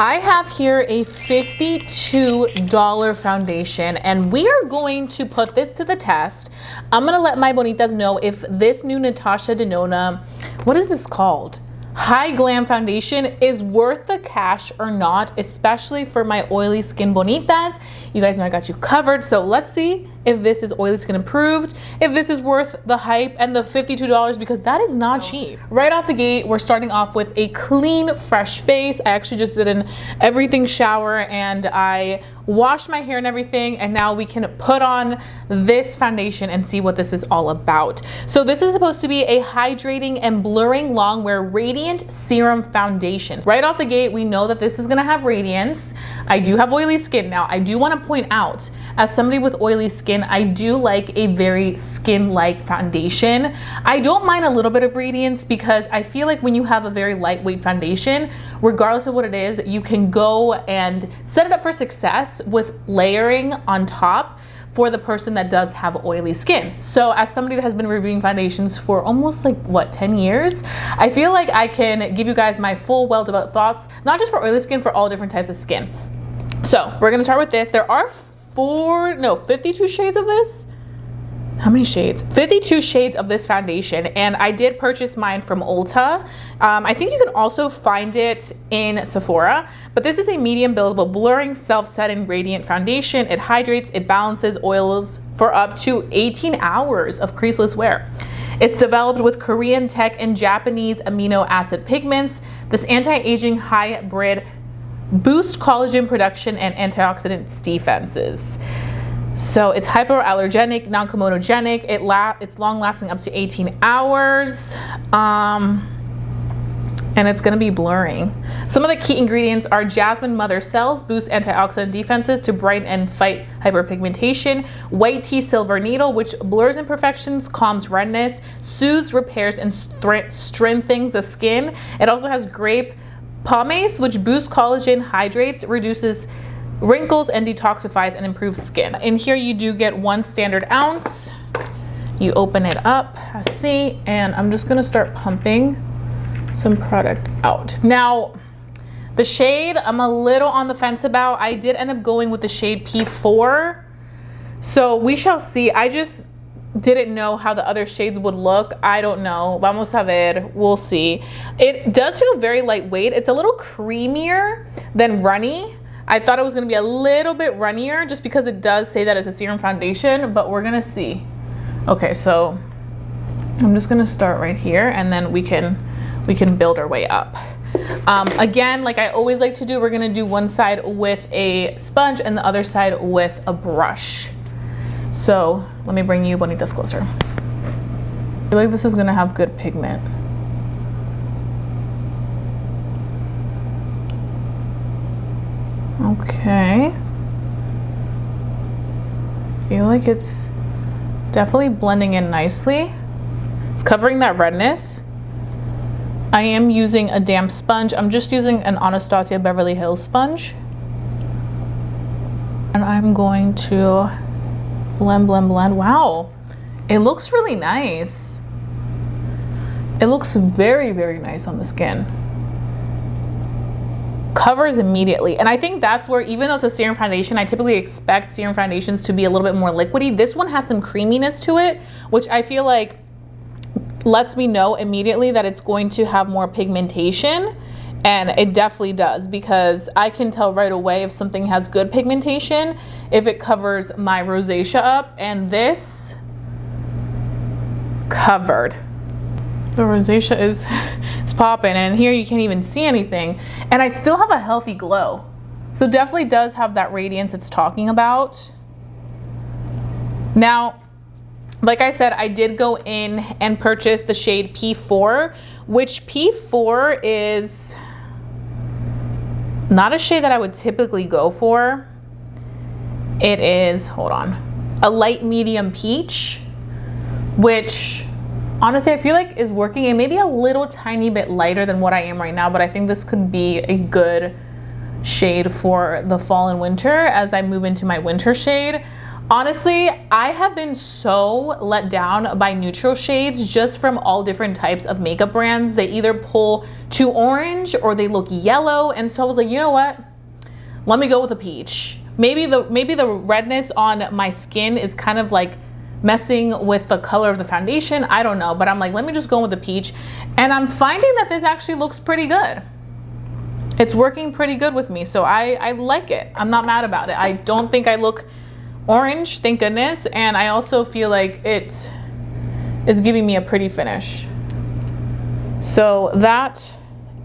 I have here a $52 foundation, and we are going to put this to the test. I'm gonna let my bonitas know if this new Natasha Denona, what is this called? Hy-Glam Foundation is worth the cash or not, especially for my oily skin bonitas. You guys know I got you covered, so let's see if this is oily skin approved, if this is worth the hype and the $52, because that is not cheap. Right off the gate, we're starting off with a clean, fresh face. I actually just did an everything shower and I washed my hair and everything, and now we can put on this foundation and see what this is all about. So this is supposed to be a hydrating and blurring long wear radiant serum foundation. Right off the gate, we know that this is gonna have radiance. I do have oily skin. Now, I do wanna point out, as somebody with oily skin, I do like a very skin-like foundation. I don't mind a little bit of radiance because I feel like when you have a very lightweight foundation, regardless of what it is, you can go and set it up for success with layering on top for the person that does have oily skin. So as somebody that has been reviewing foundations for almost like, what, 10 years, I feel like I can give you guys my full well-developed thoughts, not just for oily skin, for all different types of skin. So we're gonna start with this. There are 52 shades of this. How many shades? 52 shades of this foundation, and I did purchase mine from Ulta. I think you can also find it in Sephora, but this is a medium buildable blurring self-setting radiant foundation. It hydrates, it balances oils for up to 18 hours of creaseless wear. It's developed with Korean tech and Japanese amino acid pigments. This anti-aging hybrid boosts collagen production and antioxidant defenses. So it's hypoallergenic, non-comedogenic. It's long lasting up to 18 hours. And it's gonna be blurring. Some of the key ingredients are jasmine mother cells, boost antioxidant defenses to brighten and fight hyperpigmentation. White tea silver needle, which blurs imperfections, calms redness, soothes, repairs, and strengthens the skin. It also has grape pomace, which boosts collagen, hydrates, reduces wrinkles, and detoxifies and improves skin. In here you do get 1 standard ounce. You open it up, I see, and I'm just gonna start pumping some product out. Now, the shade I'm a little on the fence about. I did end up going with the shade P4, so we shall see. I just didn't know how the other shades would look. I don't know. Vamos a ver. We'll see. It does feel very lightweight. It's a little creamier than runny. I thought it was going to be a little bit runnier just because it does say that it's a serum foundation, but we're going to see. Okay, so I'm just going to start right here, and then we can build our way up. Again, like I always like to do, we're going to do one side with a sponge and the other side with a brush. So let me bring you bonitas closer. I feel like this is gonna have good pigment. Okay. I feel like it's definitely blending in nicely. It's covering that redness. I am using a damp sponge. I'm just using an Anastasia Beverly Hills sponge. And I'm going to blend, blend, blend. Wow, it looks really nice. It looks very, very nice on the skin. Covers immediately. And I think that's where, even though it's a serum foundation, I typically expect serum foundations to be a little bit more liquidy. This one has some creaminess to it, which I feel like lets me know immediately that it's going to have more pigmentation. And it definitely does, because I can tell right away if something has good pigmentation, if it covers my rosacea up, and this covered. The rosacea is popping, and here you can't even see anything. And I still have a healthy glow. So definitely does have that radiance it's talking about. Now, like I said, I did go in and purchase the shade P4, which P4 is not a shade that I would typically go for. It is, hold on, a light medium peach, which honestly I feel like is working. It may be a little tiny bit lighter than what I am right now, but I think this could be a good shade for the fall and winter as I move into my winter shade. Honestly, I have been so let down by neutral shades just from all different types of makeup brands. They either pull too orange or they look yellow. And so I was like, you know what? Let me go with a peach. Maybe the redness on my skin is kind of like messing with the color of the foundation. I don't know, but I'm like, let me just go with a peach. And I'm finding that this actually looks pretty good. It's working pretty good with me. So I like it. I'm not mad about it. I don't think I look orange, thank goodness, and I also feel like it is giving me a pretty finish. So that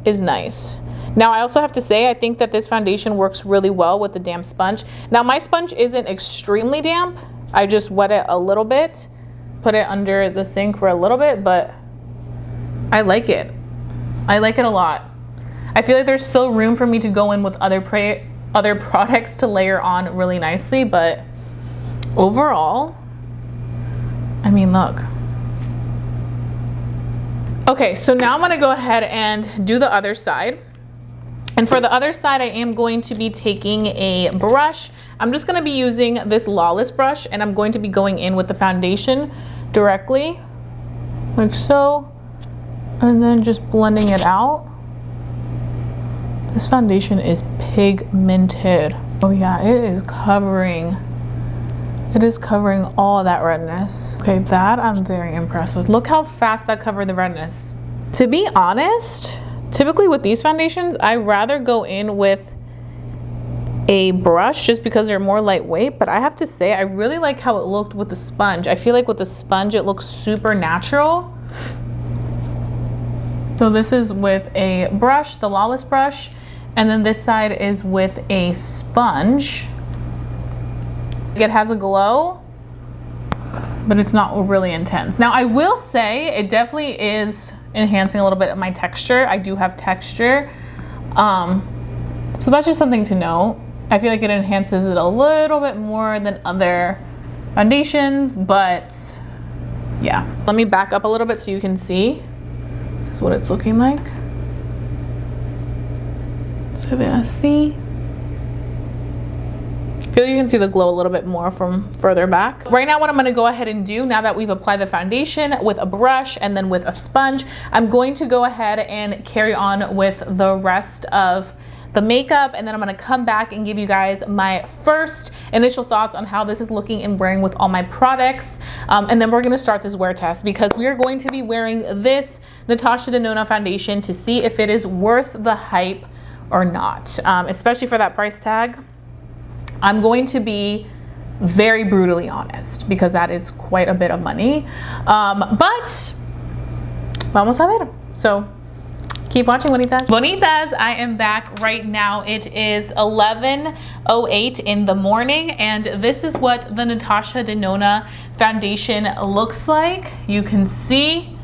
is nice. Now I also have to say, I think that this foundation works really well with the damp sponge. Now my sponge isn't extremely damp. I just wet it a little bit, put it under the sink for a little bit, but I like it. I like it a lot. I feel like there's still room for me to go in with other products to layer on really nicely, but overall, I mean, look. Okay, so now I'm gonna go ahead and do the other side. And for the other side, I am going to be taking a brush. I'm just gonna be using this Lawless brush, and I'm going to be going in with the foundation directly, like so, and then just blending it out. This foundation is pigmented. Oh yeah, it is covering all that redness. Okay, that I'm very impressed with. Look how fast that covered the redness. To be honest, typically with these foundations, I rather go in with a brush just because they're more lightweight, but I have to say, I really like how it looked with the sponge. I feel like with the sponge, it looks super natural. So this is with a brush, the Lawless brush, and then this side is with a sponge. It has a glow, but it's not overly intense. Now I will say it definitely is enhancing a little bit of my texture. I do have texture. So that's just something to know. I feel like it enhances it a little bit more than other foundations, but yeah. Let me back up a little bit so you can see. This is what it's looking like. So let's see. I feel like you can see the glow a little bit more from further back. Right now, what I'm gonna go ahead and do, now that we've applied the foundation with a brush and then with a sponge, I'm going to go ahead and carry on with the rest of the makeup, and then I'm gonna come back and give you guys my first initial thoughts on how this is looking and wearing with all my products. And then we're gonna start this wear test because we are going to be wearing this Natasha Denona foundation to see if it is worth the hype or not, especially for that price tag. I'm going to be very brutally honest because that is quite a bit of money, but vamos a ver. So keep watching, Bonitas. Bonitas, I am back right now. It is 11:08 in the morning, and this is what the Natasha Denona foundation looks like. You can see,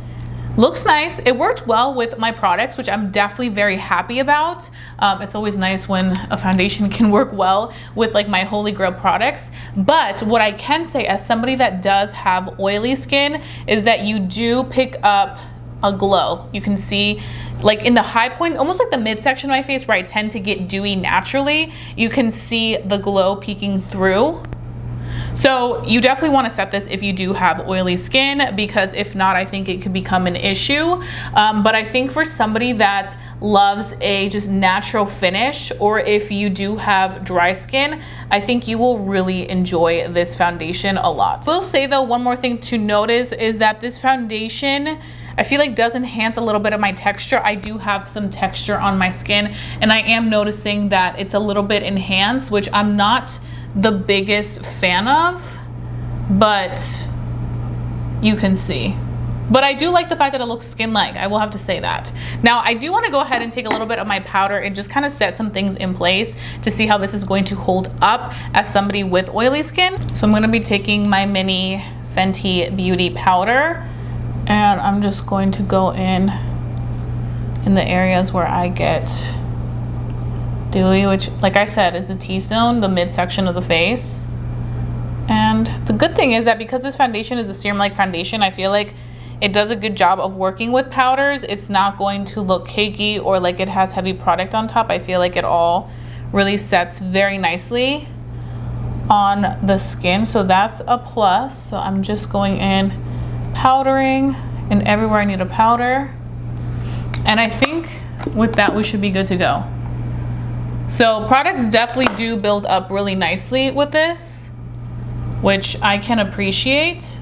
looks nice. It worked well with my products, which I'm definitely very happy about. It's always nice when a foundation can work well with like my holy grail products. But what I can say as somebody that does have oily skin is that you do pick up a glow. You can see like in the high point, almost like the midsection of my face where I tend to get dewy naturally, you can see the glow peeking through. So you definitely want to set this if you do have oily skin, because if not, I think it could become an issue. But I think for somebody that loves a just natural finish, or if you do have dry skin, I think you will really enjoy this foundation a lot. I will say though, one more thing to notice is that this foundation, I feel like does enhance a little bit of my texture. I do have some texture on my skin, and I am noticing that it's a little bit enhanced, which I'm not the biggest fan of, but you can see. But I do like the fact that it looks skin-like. I will have to say that. Now, I do want to go ahead and take a little bit of my powder and just kind of set some things in place to see how this is going to hold up as somebody with oily skin. So I'm going to be taking my mini Fenty Beauty powder, and I'm just going to go in the areas where I get dewy, which like I said is the T-zone, the midsection of the face. And the good thing is that because this foundation is a serum-like foundation, I feel like it does a good job of working with powders. It's not going to look cakey or like it has heavy product on top. I feel like it all really sets very nicely on the skin, so that's a plus. So I'm just going in, powdering, and everywhere I need a powder. And I think with that, we should be good to go. So products definitely do build up really nicely with this, which I can appreciate.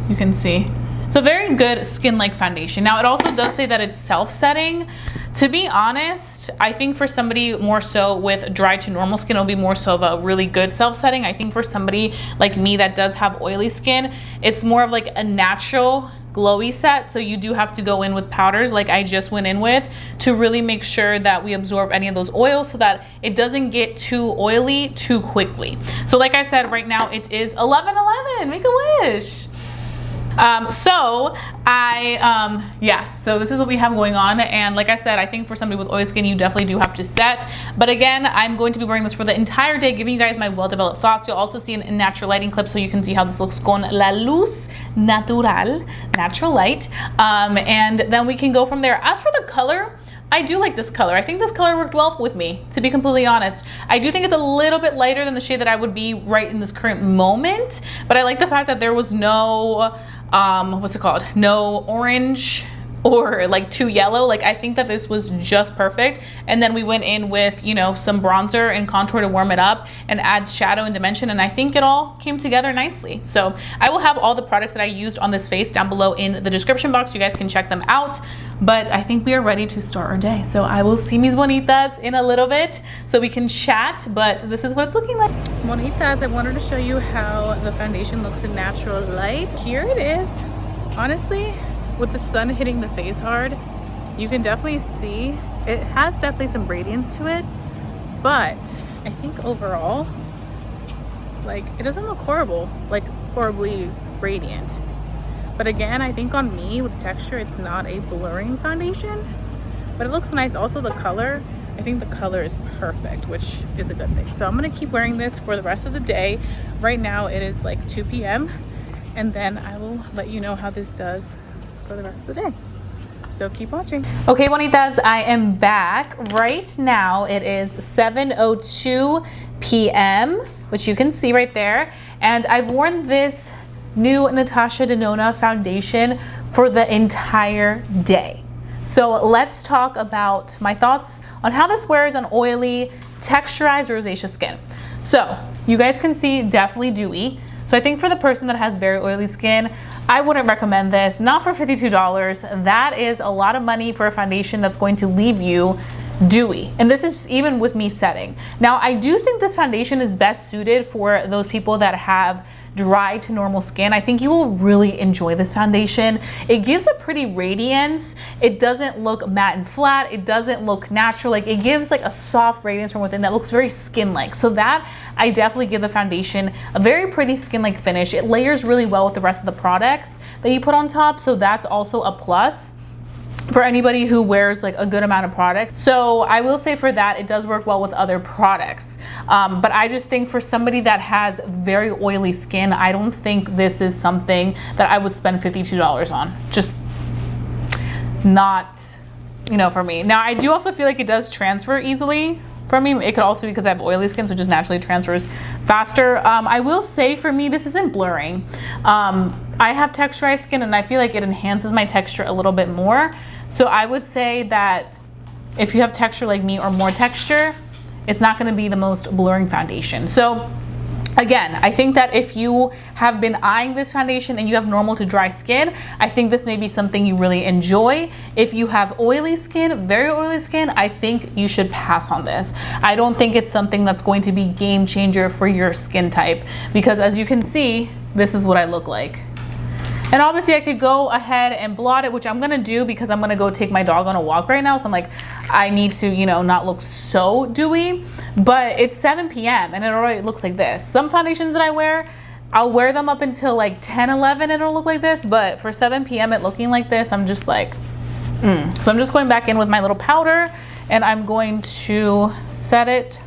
You can see. It's a very good skin-like foundation. Now, it also does say that it's self-setting. To be honest, I think for somebody more so with dry to normal skin, it'll be more so of a really good self-setting. I think for somebody like me that does have oily skin, it's more of like a natural glowy set. So you do have to go in with powders like I just went in with to really make sure that we absorb any of those oils so that it doesn't get too oily too quickly. So like I said, right now it is 11:11, make a wish. So this is what we have going on. And like I said, I think for somebody with oily skin, you definitely do have to set. But again, I'm going to be wearing this for the entire day, giving you guys my well-developed thoughts. You'll also see an natural lighting clip so you can see how this looks con la luz natural, natural light. And then we can go from there. As for the color, I do like this color. I think this color worked well with me, to be completely honest. I do think it's a little bit lighter than the shade that I would be right in this current moment, but I like the fact that there was no, what's it called? No orange or like too yellow. Like I think that this was just perfect. And then we went in with, you know, some bronzer and contour to warm it up and add shadow and dimension. And I think it all came together nicely. So I will have all the products that I used on this face down below in the description box. You guys can check them out. But I think we are ready to start our day. So I will see mis bonitas in a little bit so we can chat, but this is what it's looking like. Bonitas, I wanted to show you how the foundation looks in natural light. Here it is. Honestly, with the sun hitting the face hard, you can definitely see it has definitely some radiance to it, but I think overall, like, it doesn't look horrible, like horribly radiant. But again, I think on me with texture, it's not a blurring foundation, but it looks nice. Also the color, I think the color is perfect, which is a good thing. So I'm gonna keep wearing this for the rest of the day. Right now it is like 2 p.m. and then I will let you know how this does for the rest of the day. So keep watching. Okay, bonitas, I am back. Right now it is 7:02 p.m., which you can see right there. And I've worn this new Natasha Denona foundation for the entire day. So let's talk about my thoughts on how this wears on oily, texturized rosacea skin. So you guys can see definitely dewy. So I think for the person that has very oily skin, I wouldn't recommend this, not for $52. That is a lot of money for a foundation that's going to leave you dewy. And this is even with me setting. Now, I do think this foundation is best suited for those people that have dry to normal skin. I think you will really enjoy this foundation. It gives a pretty radiance. It doesn't look matte and flat. It doesn't look natural. Like it gives like a soft radiance from within that looks very skin-like. So that I definitely give the foundation a very pretty skin-like finish. It layers really well with the rest of the products that you put on top. So that's also a plus for anybody who wears like a good amount of product. So I will say for that, it does work well with other products. But I just think for somebody that has very oily skin, I don't think this is something that I would spend $52 on. Just not, you know, for me. Now I do also feel like it does transfer easily for me. It could also be because I have oily skin, so it just naturally transfers faster. I will say for me, this isn't blurring. I have texturized skin and I feel like it enhances my texture a little bit more. So I would say that if you have texture like me or more texture, it's not gonna be the most blurring foundation. So again, I think that if you have been eyeing this foundation and you have normal to dry skin, I think this may be something you really enjoy. If you have oily skin, very oily skin, I think you should pass on this. I don't think it's something that's going to be game changer for your skin type, because as you can see, this is what I look like. And obviously I could go ahead and blot it, which I'm gonna do because I'm gonna go take my dog on a walk right now. So I'm like, I need to, you know, not look so dewy, but it's 7 p.m. and it already looks like this. Some foundations that I wear, I'll wear them up until like 10, 11 and it'll look like this. But for 7 p.m. it looking like this, I'm just like, So I'm just going back in with my little powder and I'm going to set it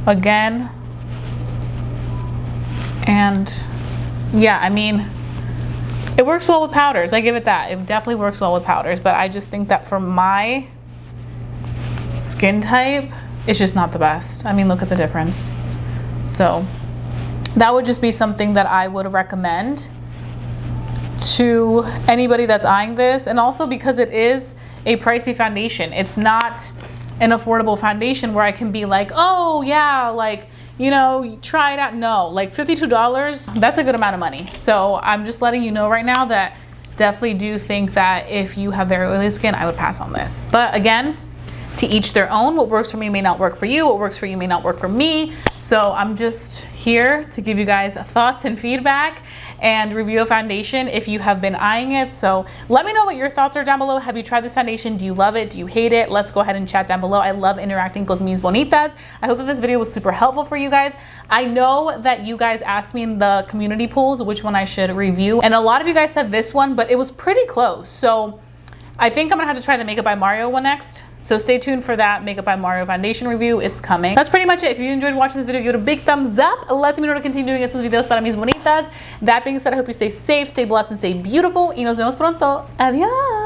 again. And yeah, I mean, it works well with powders. I give it that. It definitely works well with powders, but I just think that for my skin type, it's just not the best. I mean, look at the difference. So that would just be something that I would recommend to anybody that's eyeing this. And also because it is a pricey foundation, it's not an affordable foundation where I can be like, oh yeah, like, you know, try it out. No, like $52, that's a good amount of money. So I'm just letting you know right now that definitely do think that if you have very oily skin, I would pass on this. But again, to each their own. What works for me may not work for you. What works for you may not work for me. So I'm just here to give you guys thoughts and feedback and review a foundation if you have been eyeing it. So let me know what your thoughts are down below. Have you tried this foundation? Do you love it? Do you hate it? Let's go ahead and chat down below. I love interacting with mis bonitas. I hope that this video was super helpful for you guys. I know that you guys asked me in the community polls which one I should review, and a lot of you guys said this one, but it was pretty close. So I think I'm gonna have to try the Makeup by Mario one next. So stay tuned for that Makeup by Mario foundation review. It's coming. That's pretty much it. If you enjoyed watching this video, give it a big thumbs up. Let me know to continue doing estos videos para mis bonitas. That being said, I hope you stay safe, stay blessed, and stay beautiful. Y nos vemos pronto. Adiós.